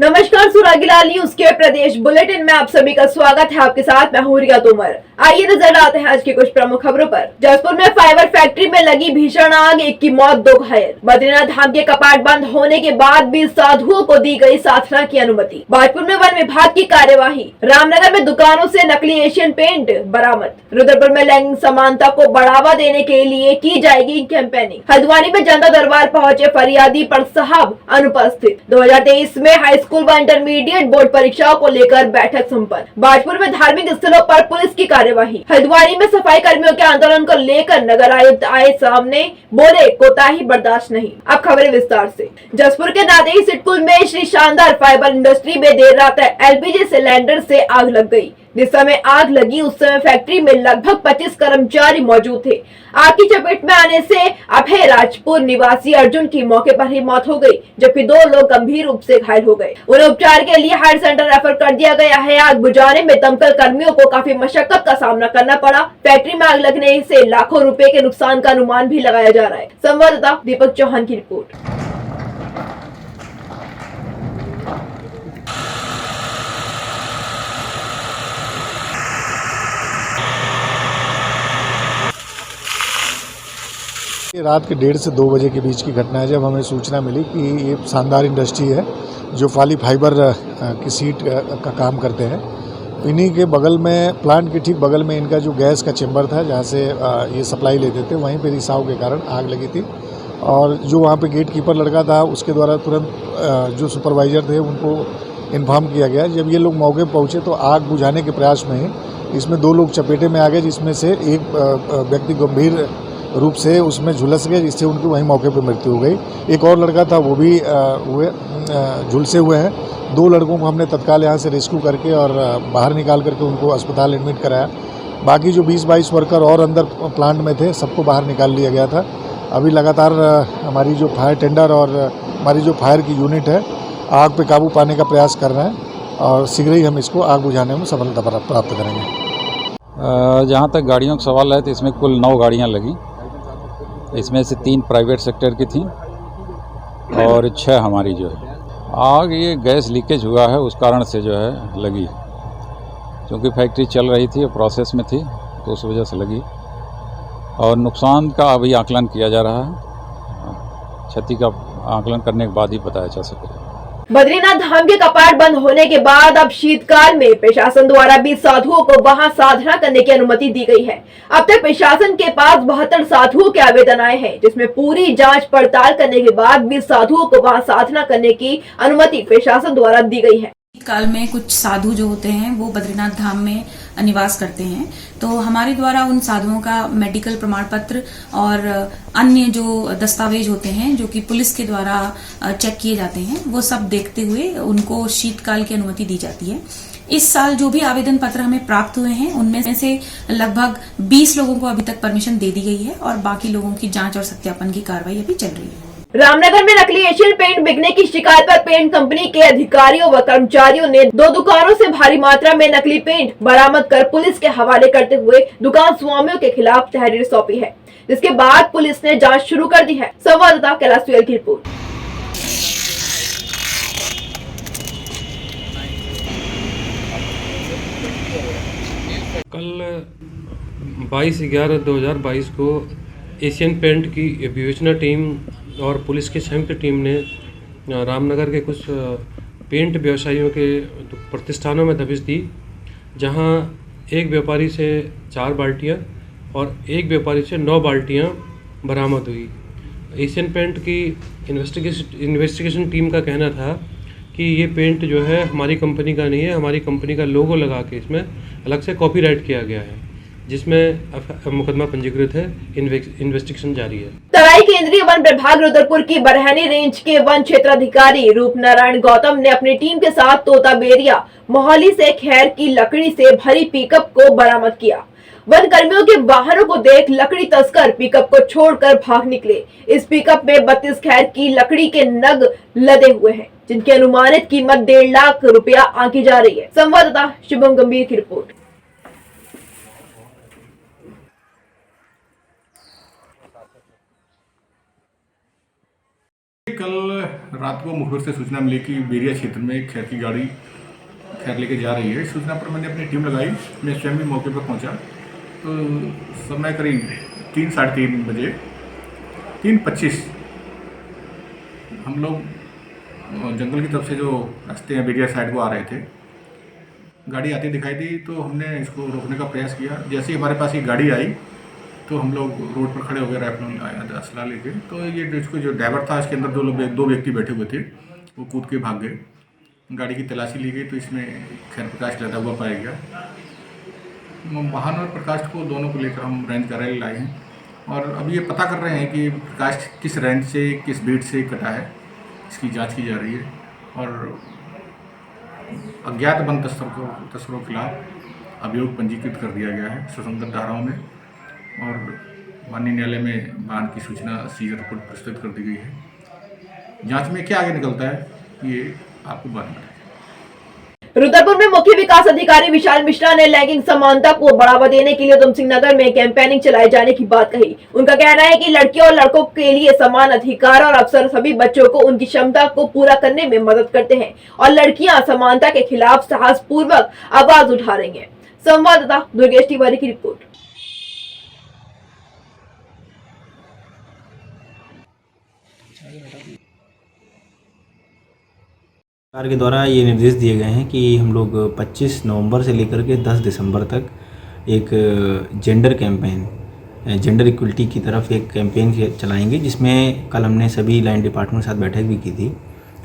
नमस्कार, सुरागी लाल न्यूज के प्रदेश बुलेटिन में आप सभी का स्वागत है। आपके साथ मैं हूं रिया तोमर। आइए नजर डालते हैं आज की कुछ प्रमुख खबरों पर। जसपुर में फाइबर फैक्ट्री में लगी भीषण आग, एक की मौत, 2 घायल। बद्रीनाथ धाम के कपाट बंद होने के बाद भी साधुओं को दी गई साधना की अनुमति। भाजपुर में वन विभाग की कार्यवाही। रामनगर में दुकानों से नकली एशियन पेंट बरामद। रुद्रपुर में लैंगिक समानता को बढ़ावा देने के लिए की जाएगी कैंपेनिंग। हल्द्वानी में जनता दरबार पहुंचे फरियादी पर साहब अनुपस्थित। 2023 में हाई स्कूल व इंटरमीडिएट बोर्ड परीक्षाओं को लेकर बैठक संपन्न। भाजपुर में धार्मिक स्थलों पर पुलिस की कार्यवाही। हल्द्वानी में सफाई कर्मियों के आंदोलन को लेकर नगर आयुक्त आए सामने, बोले कोताही बर्दाश्त नहीं। अब खबरें विस्तार से। जसपुर के नादेई सिटकुल में श्री शानदार फाइबर इंडस्ट्री में देर रात एलपीजी सिलेंडर से आग लग गई। जिस समय आग लगी उस समय फैक्ट्री में लगभग 25 कर्मचारी मौजूद थे। आग की चपेट में आने से अभय राजपुर निवासी अर्जुन की मौके पर ही मौत हो गई, जबकि 2 लोग गंभीर रूप से घायल हो गए। उन्हें उपचार के लिए हायर सेंटर रेफर कर दिया गया है। आग बुझाने में दमकल कर्मियों को काफी मशक्कत का सामना करना पड़ा। फैक्ट्री में आग लगने से लाखों रुपए के नुकसान का अनुमान भी लगाया जा रहा है। संवाददाता दीपक चौहान की रिपोर्ट। रात के 1:30 से 2 बजे के बीच की घटना है, जब हमें सूचना मिली कि ये शानदार इंडस्ट्री है जो फाली फाइबर की सीट का काम करते हैं। इन्हीं के बगल में, प्लांट के ठीक बगल में इनका जो गैस का चेंबर था जहाँ से ये सप्लाई लेते थे, वहीं पे रिसाव के कारण आग लगी थी। और जो वहाँ पे गेट कीपर लड़का था उसके द्वारा तुरंत जो सुपरवाइज़र थे उनको इन्फॉर्म किया गया। जब ये लोग मौके पर पहुँचे तो आग बुझाने के प्रयास में ही इसमें 2 लोग चपेटे में आ गए, जिसमें से एक व्यक्ति गंभीर रूप से उसमें झुलस गए, जिससे उनकी वहीं मौके पर मृत्यु हो गई। एक और लड़का था, वो भी झुलसे हुए हैं। 2 लड़कों को हमने तत्काल यहाँ से रेस्क्यू करके और बाहर निकाल करके उनको अस्पताल एडमिट कराया। बाकी जो 20-22 वर्कर और अंदर प्लांट में थे, सबको बाहर निकाल लिया गया था। अभी लगातार हमारी जो फायर टेंडर और हमारी जो फायर की यूनिट है, आग पे काबू पाने का प्रयास कर रहे हैं और शीघ्र ही हम इसको आग बुझाने में सफलता प्राप्त करेंगे। जहाँ तक गाड़ियों का सवाल है तो इसमें कुल 9 गाड़ियाँ लगी। इसमें से 3 प्राइवेट सेक्टर की थी और 6 हमारी जो है। आग ये गैस लीकेज हुआ है, उस कारण से जो है लगी, क्योंकि फैक्ट्री चल रही थी, प्रोसेस में थी, तो उस वजह से लगी। और नुकसान का अभी आकलन किया जा रहा है। क्षति का आकलन करने के बाद ही बताया जा सकेगा। बद्रीनाथ धाम के कपाट बंद होने के बाद अब शीतकाल में प्रशासन द्वारा भी साधुओं को वहां साधना करने की अनुमति दी गई है। अब तक प्रशासन के पास 72 साधुओं के आवेदन आए हैं, जिसमें पूरी जांच पड़ताल करने के बाद भी साधुओं को वहां साधना करने की अनुमति प्रशासन द्वारा दी गई है। काल में कुछ साधु जो होते हैं वो बद्रीनाथ धाम में निवास करते हैं, तो हमारे द्वारा उन साधुओं का मेडिकल प्रमाण पत्र और अन्य जो दस्तावेज होते हैं जो कि पुलिस के द्वारा चेक किए जाते हैं, वो सब देखते हुए उनको शीतकाल की अनुमति दी जाती है। इस साल जो भी आवेदन पत्र हमें प्राप्त हुए हैं उनमें से लगभग 20 लोगों को अभी तक परमिशन दे दी गई है और बाकी लोगों की जांच और सत्यापन की कार्रवाई अभी चल रही है। रामनगर में नकली एशियन पेंट बिकने की शिकायत पर पेंट कंपनी के अधिकारियों व कर्मचारियों ने 2 दुकानों से भारी मात्रा में नकली पेंट बरामद कर पुलिस के हवाले करते हुए दुकान स्वामियों के खिलाफ तहरीर सौंपी है, जिसके बाद पुलिस ने जांच शुरू कर दी है। संवाददाता कैलाश सुयल की रिपोर्ट। कल 22/11/2022 को एशियन पेंट की विवेचना टीम और पुलिस की संयुक्त टीम ने रामनगर के कुछ पेंट व्यवसायियों के प्रतिष्ठानों में दबिश दी, जहां एक व्यापारी से 4 बाल्टियां और एक व्यापारी से 9 बाल्टियां बरामद हुई। एशियन पेंट की इन्वेस्टिगेशन टीम का कहना था कि ये पेंट जो है हमारी कंपनी का नहीं है, हमारी कंपनी का लोगो लगा के इसमें अलग से कॉपीराइट किया गया है, जिसमें मुकदमा पंजीकृत है। इन्वेस्टिगेशन जारी है। तराई केंद्रीय वन विभाग रुद्रपुर की बरहनी रेंज के वन क्षेत्राधिकारी रूप नारायण गौतम ने अपनी टीम के साथ तोता बेरिया मोहाली से खैर की लकड़ी से भरी पिकअप को बरामद किया। वन कर्मियों के वाहनों को देख लकड़ी तस्कर पिकअप को छोड़कर भाग निकले। इस पिकअप में 32 खैर की लकड़ी के नग लदे हुए हैं, जिनकी अनुमानित कीमत 1.5 लाख रुपया आंकी जा रही है। संवाददाता शुभम गंभीर की रिपोर्ट। कल रात को मुखबिर से सूचना मिली कि बेरिया क्षेत्र में एक खैर की गाड़ी खैर लेके जा रही है। इस सूचना पर मैंने अपनी टीम लगाई, मैं स्वयं भी मौके पर पहुंचा। तो समय करीब 3 साढ़े 3 बजे 3:25 हम लोग जंगल की तरफ से जो रास्ते हैं बेरिया साइड को आ रहे थे, गाड़ी आती दिखाई दी तो हमने इसको रोकने का प्रयास किया। जैसे ही हमारे पास ये गाड़ी आई तो हम लोग रोड पर खड़े हो गए, राइफल असला लेके। तो ये इसको जो ड्राइवर था, इसके अंदर दो व्यक्ति बैठे हुए थे, वो कूद के भाग गए। गाड़ी की तलाशी ली गई तो इसमें खैर प्रकाश लदा हुआ पाया गया। वाहन और प्रकाश को दोनों को लेकर हम रेंज कार्यालय लाए हैं और अब ये पता कर रहे हैं कि प्रकाश किस रेंज से किस बीट से कटा है, इसकी जांच की जा रही है। और अज्ञात वन तस्करों के खिलाफ अभियोग पंजीकृत कर दिया गया है सुसंगत धाराओं में और माननीय न्यायालय में वाहन की सूचना सीजर रिपोर्ट प्रस्तुत कर दी गई है। जांच में क्या आगे निकलता है ये आपको बाद में। रुद्रपुर में मुख्य विकास अधिकारी विशाल मिश्रा ने लैंगिक समानता को बढ़ावा देने के लिए उधम सिंह नगर में कैंपेनिंग चलाए जाने की बात कही। उनका कहना है कि लड़कियों और लड़कों के लिए समान अधिकार और अवसर सभी बच्चों को उनकी क्षमता को पूरा करने में मदद करते हैं और लड़कियां असमानता के खिलाफ साहसपूर्वक आवाज उठा रही हैं। संवाददाता दुर्गेश तिवारी की रिपोर्ट। सरकार के द्वारा ये निर्देश दिए गए हैं कि हम लोग 25 नवंबर से लेकर के 10 दिसंबर तक एक जेंडर कैंपेन, जेंडर इक्वलिटी की तरफ एक कैंपेन चलाएंगे, जिसमें कल हमने सभी लाइन डिपार्टमेंट के साथ बैठक भी की थी।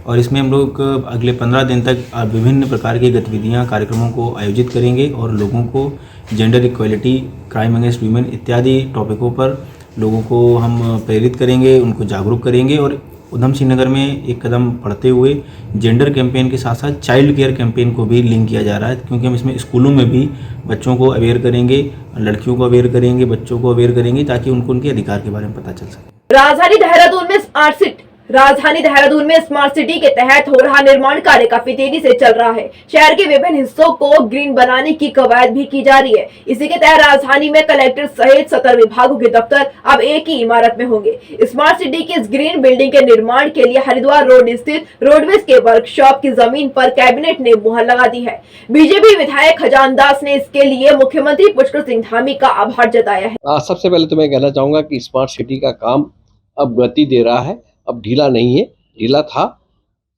और इसमें हम लोग अगले 15 दिन तक विभिन्न प्रकार की गतिविधियां, कार्यक्रमों को आयोजित करेंगे और लोगों को gender equality, crime against women इत्यादि टॉपिकों पर लोगों को हम प्रेरित करेंगे, उनको जागरूक करेंगे। और उधम सिंह नगर में एक कदम बढ़ते हुए जेंडर कैंपेन के साथ साथ चाइल्ड केयर कैंपेन को भी लिंक किया जा रहा है, क्योंकि हम इसमें स्कूलों में भी बच्चों को अवेयर करेंगे, लड़कियों को अवेयर करेंगे, बच्चों को अवेयर करेंगे, ताकि उनको उनके अधिकार के बारे में पता चल सके। राजधानी देहरादून में स्मार्ट सिटी के तहत हो रहा निर्माण कार्य काफी तेजी से चल रहा है। शहर के विभिन्न हिस्सों को ग्रीन बनाने की कवायद भी की जा रही है। इसी के तहत राजधानी में कलेक्टर सहित 17 विभागों के दफ्तर अब एक ही इमारत में होंगे। स्मार्ट सिटी की इस ग्रीन बिल्डिंग के निर्माण के लिए हरिद्वार रोड स्थित रोडवेज के वर्कशॉप की जमीन पर कैबिनेट ने मुहर लगा दी है। बीजेपी विधायक खजान दास ने इसके लिए मुख्यमंत्री पुष्कर सिंह धामी का आभार जताया है। सबसे पहले तो मैं कहना चाहूंगा कि स्मार्ट सिटी का काम अब गति दे रहा है, अब ढीला नहीं है, ढीला था,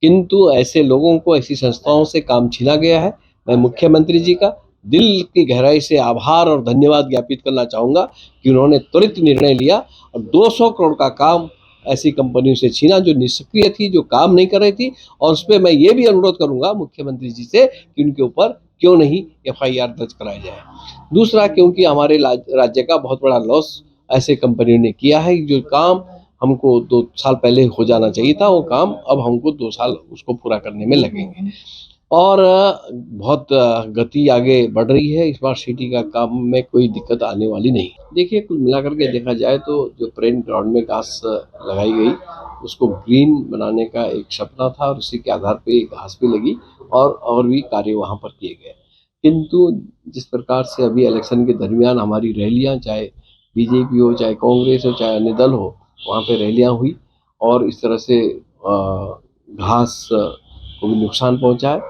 किंतु ऐसे लोगों को, ऐसी संस्थाओं से काम छीना गया है। मैं मुख्यमंत्री जी का दिल की गहराई से आभार और धन्यवाद ज्ञापित करना चाहूँगा कि उन्होंने त्वरित निर्णय लिया और 200 करोड़ का काम ऐसी कंपनियों से छीना जो निष्क्रिय थी, जो काम नहीं कर रही थी। और उस पर मैं ये भी अनुरोध करूँगा मुख्यमंत्री जी से कि उनके ऊपर क्यों नहीं FIR दर्ज कराया जाए। दूसरा, क्योंकि हमारे राज्य का बहुत बड़ा लॉस ऐसे कंपनियों ने किया है। जो काम हमको 2 साल पहले हो जाना चाहिए था, वो काम अब हमको 2 साल उसको पूरा करने में लगेंगे। और बहुत गति आगे बढ़ रही है। स्मार्ट सिटी का काम में कोई दिक्कत आने वाली नहीं। देखिए, कुल मिलाकर के देखा जाए तो जो प्लेन ग्राउंड में घास लगाई गई, उसको ग्रीन बनाने का एक सपना था और उसी के आधार पे घास भी लगी और भी कार्य वहाँ पर किए गए। किंतु जिस प्रकार से अभी इलेक्शन के दरमियान हमारी रैलियाँ, चाहे बीजेपी हो, चाहे कांग्रेस हो, चाहे अन्य दल हो, वहाँ पे रैलियाँ हुई और इस तरह से घास को भी नुकसान पहुँचा है।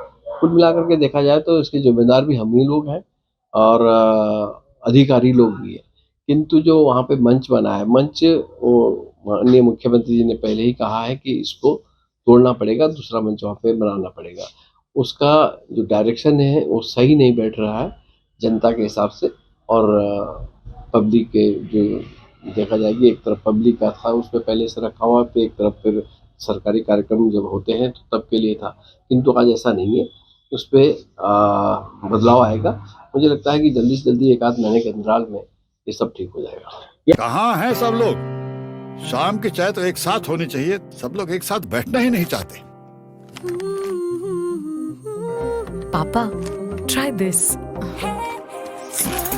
कुल मिलाकर के देखा जाए तो इसके जिम्मेदार भी हम ही लोग हैं और अधिकारी लोग भी हैं। किंतु जो वहाँ पे मंच बना है, मंच माननीय मुख्यमंत्री जी ने पहले ही कहा है कि इसको तोड़ना पड़ेगा, दूसरा मंच वहाँ पे बनाना पड़ेगा। उसका जो डायरेक्शन है वो सही नहीं बैठ रहा है जनता के हिसाब से। और पब्लिक के जो देखा जाएगी, एक तरफ पब्लिक का था, उस पर पहले से रखा हुआ, फिर एक तरफ फिर सरकारी कार्यक्रम जब होते हैं तो तब के लिए था। किंतु आज ऐसा नहीं है, उस पर बदलाव आएगा। मुझे लगता है कि जल्दी से जल्दी 1 आध महीने के अंतराल में ये सब ठीक हो जाएगा। कहाँ हैं सब लोग? शाम की चाय तो एक साथ होनी चाहिए, सब लोग एक साथ बैठना ही नहीं चाहते। पापा, try this.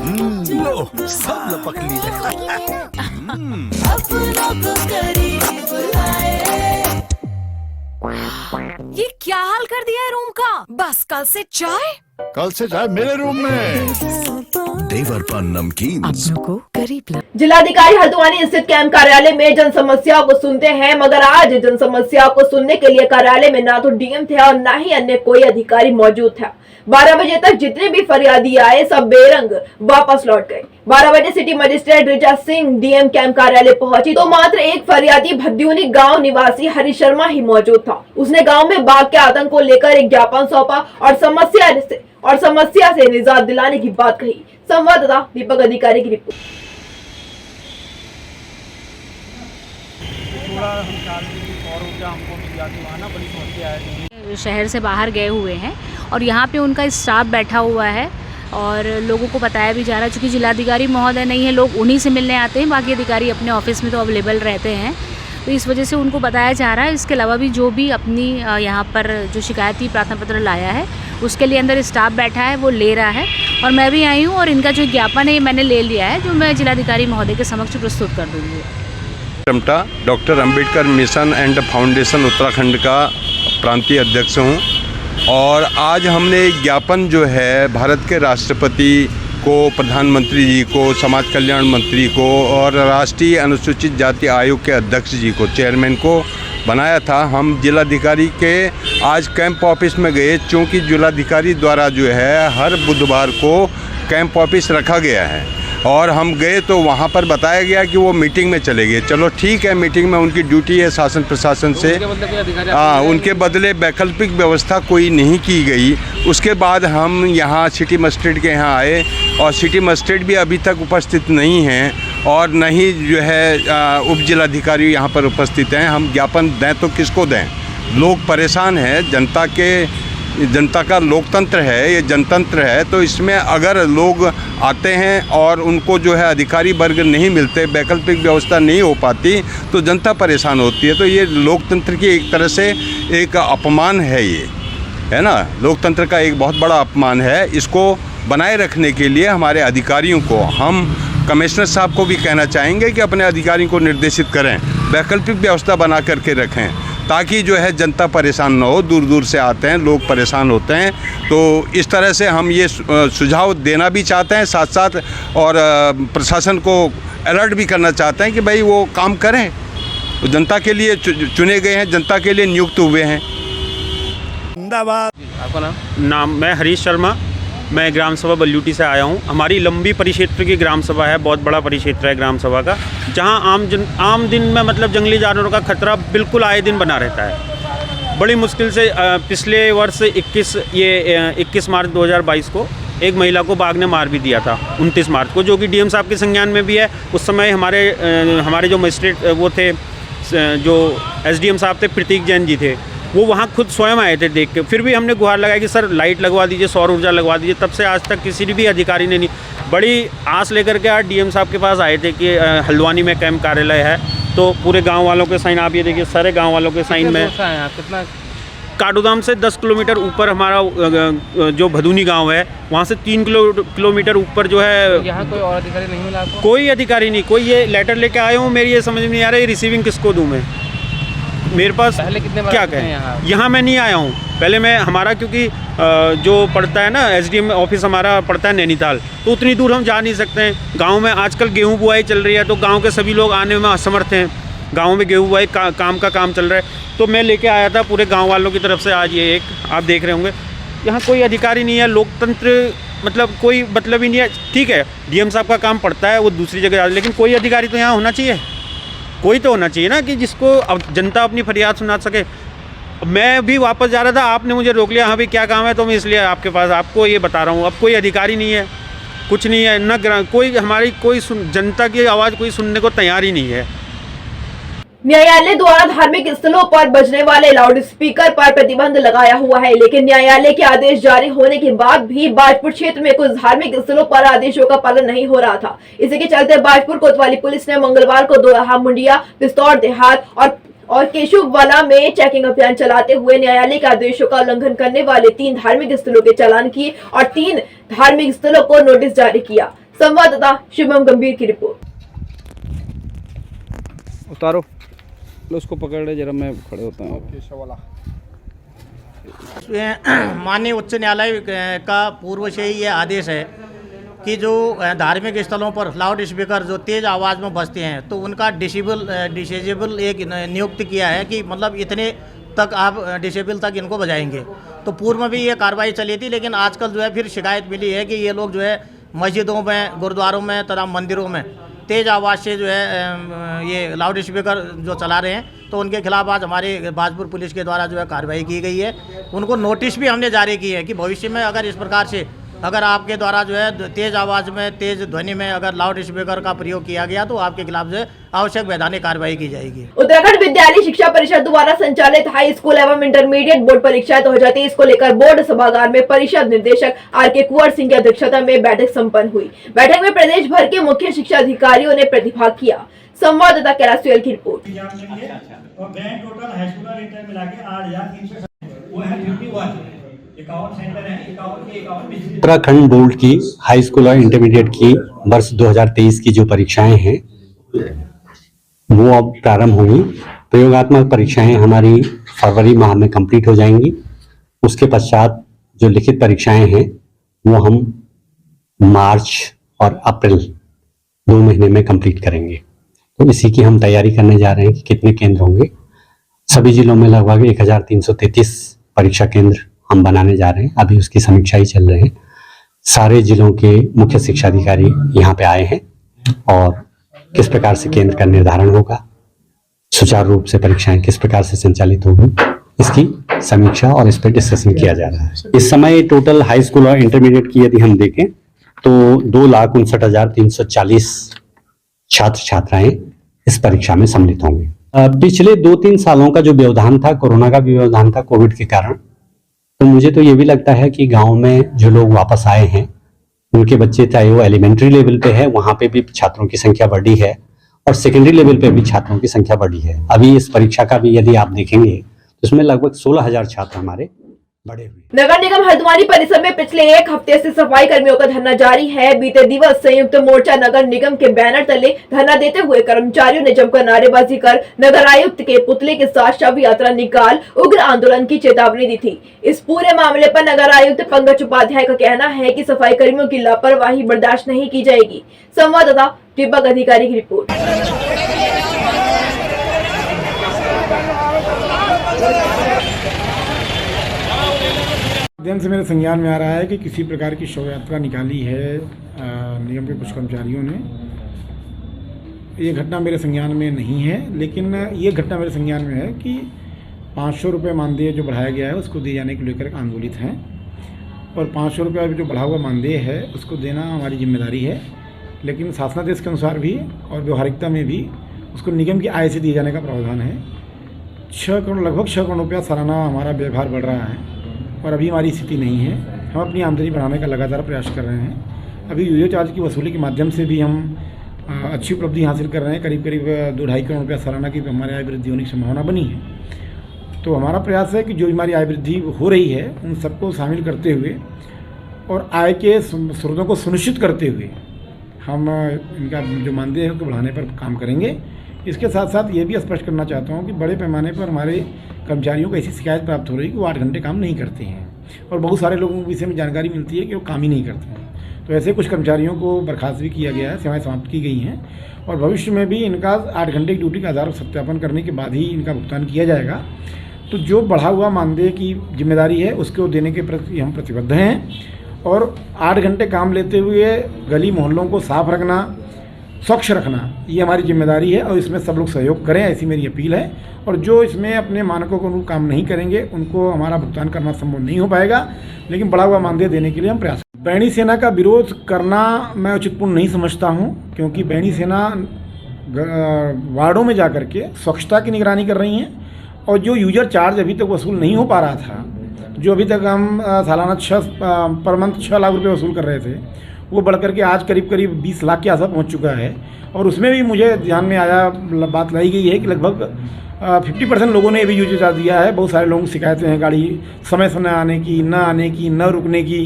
लो, सब लपक लिए। ये क्या हाल कर दिया है रूम का? बस कल से चाय मेरे रूम में। देवर पान नमकीन अपनों को करीब ला। जिलाधिकारी हल्द्वानी स्थित कैंप कार्यालय में जन समस्याओं को सुनते हैं, मगर आज जन समस्याओं को सुनने के लिए कार्यालय में ना तो डीएम थे और ना ही अन्य कोई अधिकारी मौजूद था। 12 बजे तक जितने भी फरियादी आए सब बेरंग वापस लौट गए। 12 बजे city magistrate Richa Singh DM camp कार्यालय पहुंची तो मात्र एक फरियादी भद्यूनी गांव निवासी हरि शर्मा ही मौजूद था। उसने गांव में बाघ के आतंक को लेकर एक ज्ञापन सौंपा और समस्या से निजात दिलाने की बात कही। संवाददाता दीपक अधिकारी की रिपोर्ट। शहर से बाहर गए हुए हैं और यहाँ पे उनका स्टाफ बैठा हुआ है और लोगों को बताया भी जा रहा है, चूँकि जिलाधिकारी महोदय नहीं है, लोग उन्हीं से मिलने आते हैं, बाकी अधिकारी अपने ऑफिस में तो अवेलेबल रहते हैं, तो इस वजह से उनको बताया जा रहा है। इसके अलावा भी जो भी अपनी यहाँ पर जो शिकायती प्रार्थना पत्र लाया है उसके लिए अंदर स्टाफ बैठा है, वो ले रहा है और मैं भी आई हूँ और इनका जो ज्ञापन है ये मैंने ले लिया है, जो मैं जिलाधिकारी महोदय के समक्ष प्रस्तुत कर दूँगी। Doctor Ambedkar mission and foundation Uttarakhand का प्रांतीय अध्यक्ष हूँ और आज हमने एक ज्ञापन जो है भारत के राष्ट्रपति को, प्रधानमंत्री जी को, समाज कल्याण मंत्री को और राष्ट्रीय अनुसूचित जाति आयोग के अध्यक्ष जी को, चेयरमैन को बनाया था। हम जिलाधिकारी के आज कैंप ऑफिस में गए, चूँकि जिलाधिकारी द्वारा जो है हर बुधवार को कैंप ऑफिस रखा गया है और हम गए तो वहाँ पर बताया गया कि वो मीटिंग में चले गए। चलो ठीक है, मीटिंग में उनकी ड्यूटी है शासन प्रशासन से, उनके बदले वैकल्पिक व्यवस्था कोई नहीं की गई। उसके बाद हम यहाँ सिटी मजिस्ट्रेट के यहाँ आए और सिटी मजिस्ट्रेट भी अभी तक उपस्थित नहीं हैं और न ही जो है उप जिलाधिकारी यहाँ पर उपस्थित हैं। हम ज्ञापन दें तो किसको दें? लोग परेशान हैं, जनता का लोकतंत्र है, ये जनतंत्र है, तो इसमें अगर लोग आते हैं और उनको जो है अधिकारी वर्ग नहीं मिलते, वैकल्पिक व्यवस्था नहीं हो पाती तो जनता परेशान होती है। तो ये लोकतंत्र की एक तरह से एक अपमान है, ये है ना, लोकतंत्र का एक बहुत बड़ा अपमान है। इसको बनाए रखने के लिए हमारे अधिकारियों को, हम कमिश्नर साहब को भी कहना चाहेंगे कि अपने अधिकारियों को निर्देशित करें, वैकल्पिक व्यवस्था बना करके रखें ताकि जो है जनता परेशान न हो। दूर दूर से आते हैं लोग, परेशान होते हैं। तो इस तरह से हम ये सुझाव देना भी चाहते हैं साथ साथ और प्रशासन को अलर्ट भी करना चाहते हैं कि भाई वो काम करें। तो जनता के लिए चुने गए हैं, जनता के लिए नियुक्त हुए हैं। आपका नाम? मैं हरीश शर्मा, मैं ग्राम सभा बल्लूटी से आया हूँ। हमारी लंबी परिक्षेत्र की ग्राम सभा है, बहुत बड़ा परिक्षेत्र है ग्राम सभा का, जहाँ आम दिन में मतलब जंगली जानवरों का खतरा बिल्कुल आए दिन बना रहता है। बड़ी मुश्किल से पिछले वर्ष 21 मार्च 2022 को एक महिला को बाघ ने मार भी दिया था, 29 मार्च को, जो कि डीएम साहब के संज्ञान में भी है। उस समय हमारे जो मजिस्ट्रेट वो थे, जो एसडीएम साहब थे, प्रतीक जैन जी थे, वो वहाँ खुद स्वयं आए थे देख के। फिर भी हमने गुहार लगाया कि सर लाइट लगवा दीजिए, सौर ऊर्जा लगवा दीजिए। तब से आज तक किसी भी अधिकारी ने नहीं। बड़ी आस लेकर के आज डीएम साहब के पास आए थे कि हल्द्वानी में कैंप कार्यालय है, तो पूरे गांव वालों के साइन, आप ये देखिए सारे गांव वालों के साइन में। कितना काडूधाम से 10 किलोमीटर ऊपर हमारा जो भदूनी गांव है, वहाँ से 3 किलोमीटर ऊपर जो है। यहाँ कोई और अधिकारी नहीं मिला आपको? कोई अधिकारी नहीं, कोई ये लेटर लेके आया हूँ, मेरी ये समझ में नहीं आ रहा है रिसीविंग किसको दूँ मैं। मेरे पास पहले कितने बार क्या कहें, यहाँ मैं नहीं आया हूँ। पहले मैं हमारा क्योंकि जो पड़ता है ना एसडीएम ऑफिस हमारा पड़ता है नैनीताल, तो उतनी दूर हम जा नहीं सकते हैं। गांव में आजकल गेहूं बुआई चल रही है, तो गांव के सभी लोग आने में असमर्थ हैं। गांव में गेहूं बुआई काम चल रहा है, तो मैं लेके आया था पूरे गाँव वालों की तरफ से। आज ये एक आप देख रहे होंगे, यहाँ कोई अधिकारी नहीं है। लोकतंत्र मतलब कोई मतलब ही नहीं है। ठीक है, डीएम साहब का काम पड़ता है, वो दूसरी जगह, लेकिन कोई अधिकारी तो यहाँ होना चाहिए, कोई तो होना चाहिए ना, कि जिसको अब जनता अपनी फरियाद सुना सके। मैं भी वापस जा रहा था, आपने मुझे रोक लिया, हाँ भाई क्या काम है, तो मैं इसलिए आपके पास आपको ये बता रहा हूँ। अब कोई अधिकारी नहीं है, कुछ नहीं है, न कोई हमारी कोई जनता की आवाज़ कोई सुनने को तैयार ही नहीं है। न्यायालय द्वारा धार्मिक स्थलों पर बजने वाले लाउड स्पीकर पर प्रतिबंध लगाया हुआ है, लेकिन न्यायालय के आदेश जारी होने के बाद भी बाजपुर क्षेत्र में कुछ धार्मिक स्थलों पर आदेशों का पालन नहीं हो रहा था। इसी के चलते बाजपुर कोतवाली पुलिस ने मंगलवार को दोराहा, मुंडिया, पिस्तौर देहात और केशुवाला में चेकिंग अभियान चलाते हुए न्यायालय के आदेशों का उल्लंघन करने वाले 3 धार्मिक स्थलों के चालान किए और 3 धार्मिक स्थलों को नोटिस जारी किया। संवाददाता शुभम गंभीर की रिपोर्ट। उतारो, उसको पकड़ ले जरा, मैं खड़े होता हूँ। माननीय उच्च न्यायालय का पूर्व से ही ये आदेश है कि जो धार्मिक स्थलों पर लाउड स्पीकर जो तेज़ आवाज़ में बजते हैं तो उनका डिसेबल एक नियुक्त किया है कि मतलब इतने तक आप डिसेबल तक इनको बजाएंगे। तो पूर्व में भी ये कार्रवाई चली थी, लेकिन आजकल जो है फिर शिकायत मिली है कि ये लोग जो है मस्जिदों में, गुरुद्वारों में तथा मंदिरों में तेज़ आवाज़ से जो है ये लाउड स्पीकर जो चला रहे हैं, तो उनके खिलाफ आज हमारे बाजपुर पुलिस के द्वारा जो है कार्रवाई की गई है। उनको नोटिस भी हमने जारी की है कि भविष्य में अगर इस प्रकार से अगर आपके द्वारा जो है तेज़ आवाज़ में, तेज़ ध्वनि में अगर लाउड स्पीकर का प्रयोग किया गया तो आपके खिलाफ जो है आवश्यक वैधानिक कार्रवाई की जाएगी। उत्तराखंड विद्यालय शिक्षा परिषद द्वारा संचालित हाई स्कूल एवं इंटरमीडिएट बोर्ड परीक्षा 2023 को लेकर बोर्ड सभागार में परिषद निदेशक आर.के. कुंवर सिंह की अध्यक्षता में बैठक संपन्न हुई। बैठक में प्रदेश भर के मुख्य शिक्षा अधिकारियों ने प्रतिभाग किया। संवाददाता कैलाश की रिपोर्ट। उत्तराखंड बोर्ड की हाई स्कूल और इंटरमीडिएट की वर्ष 2023 की जो परीक्षाएं हैं वो अब प्रारंभ होंगी। प्रयोगात्मक परीक्षाएं हमारी फरवरी माह में कंप्लीट हो जाएंगी। उसके पश्चात जो लिखित परीक्षाएं हैं वो हम मार्च और अप्रैल 2 महीने में कंप्लीट करेंगे। तो इसी की हम तैयारी करने जा रहे हैं कि कितने केंद्र होंगे। सभी जिलों में लगभग 1333 परीक्षा केंद्र हम बनाने जा रहे हैं। अभी उसकी समीक्षा ही चल रहे हैं। सारे जिलों के मुख्य शिक्षा अधिकारी यहाँ पे आए हैं और किस प्रकार से केंद्र का निर्धारण होगा, सुचारू रूप से परीक्षाएं किस प्रकार से संचालित होगी, इसकी समीक्षा और इस पर डिस्कशन किया जा रहा है। इस समय टोटल हाई स्कूल और इंटरमीडिएट की यदि हम देखें तो 2,59,340 छात्र छात्राएं इस परीक्षा में सम्मिलित होंगे। पिछले 2-3 सालों का जो व्यवधान था, कोरोना का भी व्यवधान था कोविड के कारण, तो मुझे तो ये भी लगता है कि गांव में जो लोग वापस आए हैं उनके बच्चे, चाहे वो एलिमेंट्री लेवल पे है, वहां पे भी छात्रों की संख्या बढ़ी है और सेकेंडरी लेवल पे भी छात्रों की संख्या बढ़ी है। अभी इस परीक्षा का भी यदि आप देखेंगे तो इसमें लगभग 16,000 छात्र हमारे बढ़े हुए। नगर निगम हल्द्वानी परिसर में पिछले 1 हफ्ते से सफाई कर्मियों का धरना जारी है। बीते दिवस संयुक्त मोर्चा नगर निगम के बैनर तले धरना देते हुए कर्मचारियों ने जमकर नारेबाजी कर नगर आयुक्त के पुतले के साथ शव यात्रा निकाल उग्र आंदोलन की चेतावनी दी थी। इस पूरे मामले पर नगर आयुक्त पंकज उपाध्याय का कहना है कि सफाई कर्मियों की लापरवाही बर्दाश्त नहीं की जाएगी। संवाददाता दीपक अधिकारी की रिपोर्ट। माध्यम से मेरे संज्ञान में आ रहा है कि किसी प्रकार की शव यात्रा निकाली है निगम के कुछ कर्मचारियों ने। ये घटना मेरे संज्ञान में नहीं है, लेकिन ये घटना मेरे संज्ञान में है कि 500 रुपये मानदेय जो बढ़ाया गया है उसको दिए जाने को लेकर आंदोलित हैं और 500 रुपये जो बढ़ा हुआ मानदेय है उसको देना हमारी जिम्मेदारी है। लेकिन शासनादेश के अनुसार भी और व्यवहारिकता में भी उसको निगम की आय से दिए जाने का प्रावधान है। लगभग 6 करोड़ रुपया सालाना हमारा व्यवहार बढ़ रहा है और अभी हमारी स्थिति नहीं है। हम अपनी आमदनी बढ़ाने का लगातार प्रयास कर रहे हैं। अभी यूजर चार्ज की वसूली के माध्यम से भी हम अच्छी उपलब्धि हासिल कर रहे हैं। करीब 2-2.5 करोड़ रुपया सालाना की हमारे आय वृद्धि होने की संभावना बनी है। तो हमारा प्रयास है कि जो हमारी आय वृद्धि हो रही है उन सबको शामिल करते हुए और आय के स्रोतों को सुनिश्चित करते हुए हम इनका जो मानदेय है उसको बढ़ाने पर काम करेंगे। इसके साथ साथ ये भी स्पष्ट करना चाहता हूँ कि बड़े पैमाने पर हमारे कर्मचारियों को ऐसी शिकायत प्राप्त हो रही है कि वो 8 घंटे काम नहीं करते हैं और बहुत सारे लोगों को विषय में जानकारी मिलती है कि वो काम ही नहीं करते हैं। तो ऐसे कुछ कर्मचारियों को बर्खास्त भी किया गया है, सेवाएं समाप्त की गई हैं और भविष्य में भी इनका 8 घंटे की ड्यूटी का आधार सत्यापन करने के बाद ही इनका भुगतान किया जाएगा। तो जो बढ़ा हुआ मानदेय की जिम्मेदारी है उसको देने के प्रति हम प्रतिबद्ध हैं और 8 घंटे काम लेते हुए गली मोहल्लों को साफ रखना, स्वच्छ रखना, ये हमारी जिम्मेदारी है और इसमें सब लोग सहयोग करें, ऐसी मेरी अपील है। और जो इसमें अपने मानकों को अनुरूप काम नहीं करेंगे उनको हमारा भुगतान करना संभव नहीं हो पाएगा, लेकिन बढ़ा हुआ मानदेय देने के लिए हम प्रयास करें। बैणी सेना का विरोध करना मैं उचितपूर्ण नहीं समझता हूँ, क्योंकि बैणी सेना वार्डों में जा कर के स्वच्छता की निगरानी कर रही हैं और जो यूजर चार्ज अभी तक वसूल नहीं हो पा रहा था, जो अभी तक हम सालाना पर मंथ 6 लाख रुपये वसूल कर रहे थे, वो बढ़ करके आज करीब 20 लाख के आसपास पहुंच चुका है। और उसमें भी मुझे ध्यान में आया, बात लाई गई है कि लगभग 50% लोगों ने अभी यूज चार्ज दिया है। बहुत सारे लोगों की शिकायतें हैं गाड़ी समय से न आने की, न आने की, न रुकने की,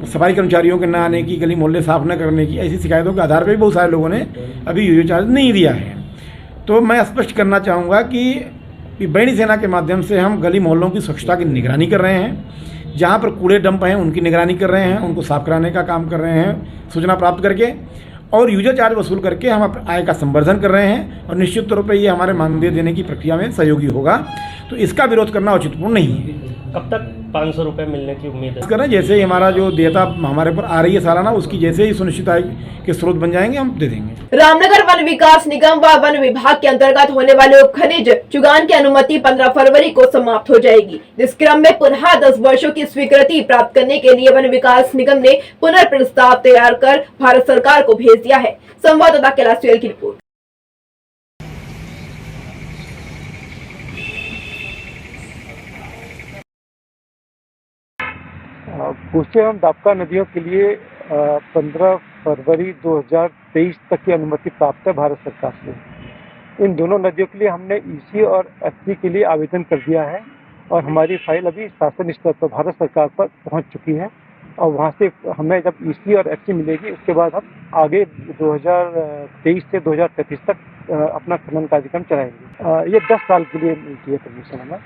सफाई कर्मचारियों के न आने की, गली मोहल्ले साफ न करने की, ऐसी शिकायतों के आधार पर भी बहुत सारे लोगों ने अभी यूज चार्ज नहीं दिया है। तो मैं स्पष्ट करना चाहूँगा कि कि बैणी सेना के माध्यम से हम गली मोहल्लों की स्वच्छता की निगरानी कर रहे हैं। जहाँ पर कूड़े डंप हैं उनकी निगरानी कर रहे हैं, उनको साफ कराने का काम कर रहे हैं सूचना प्राप्त करके, और यूजर चार्ज वसूल करके हम आय का संवर्धन कर रहे हैं। और निश्चित तौर पर ये हमारे मानदेय देने की प्रक्रिया में सहयोगी होगा, तो इसका विरोध करना उचितपूर्ण नहीं है। कब तक 500 रुपये मिलने की उम्मीद है? करें जैसे ही हमारा जो देयता हमारे पर आ रही है सालाना, उसकी जैसे ही सुनिश्चित आय के स्रोत बन जाएंगे हम दे देंगे। रामनगर वन विकास निगम व वन विभाग के अंतर्गत होने वाले उपखनिज चुगान की अनुमति 15 फरवरी को समाप्त हो जाएगी। इस क्रम में पुनः 10 वर्षों की स्वीकृति प्राप्त करने के लिए वन विकास निगम ने पुनर्प्रस्ताव तैयार कर भारत सरकार को भेज दिया है। संवाददाता कैलाश सुयल की रिपोर्ट। कोसी एवं दापका नदियों के लिए 15 फरवरी 2023 तक की अनुमति प्राप्त है भारत सरकार से। इन दोनों नदियों के लिए हमने ईसी और एफसी के लिए आवेदन कर दिया है और हमारी फाइल अभी शासन स्तर पर भारत सरकार पर पहुंच चुकी है और वहां से हमें जब ईसी और एफसी मिलेगी उसके बाद हम आगे 2023 से 2033 तक अपना खनन कार्यक्रम चलाएंगे। ये 10 साल के लिए मिलती है परमिशन हमें।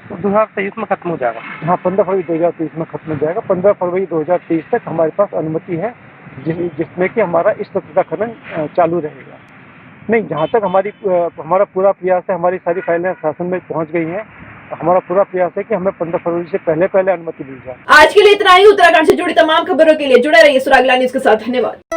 तो 2023 में खत्म हो जाएगा? हाँ, 15 फरवरी 2023 में खत्म हो जाएगा। 15 फरवरी 2023 तक हमारे पास अनुमति है जिसमें कि हमारा इस तत्व का खनन चालू रहेगा। नहीं, जहाँ तक हमारा पूरा प्रयास है, हमारी सारी फाइलें शासन में पहुँच गई हैं, हमारा पूरा प्रयास है कि हमें 15 फरवरी से पहले अनुमति मिल जाए। आज के लिए इतना ही। उत्तराखंड से जुड़ी तमाम खबरों के लिए जुड़े रहिए सुरागला न्यूज के साथ। धन्यवाद।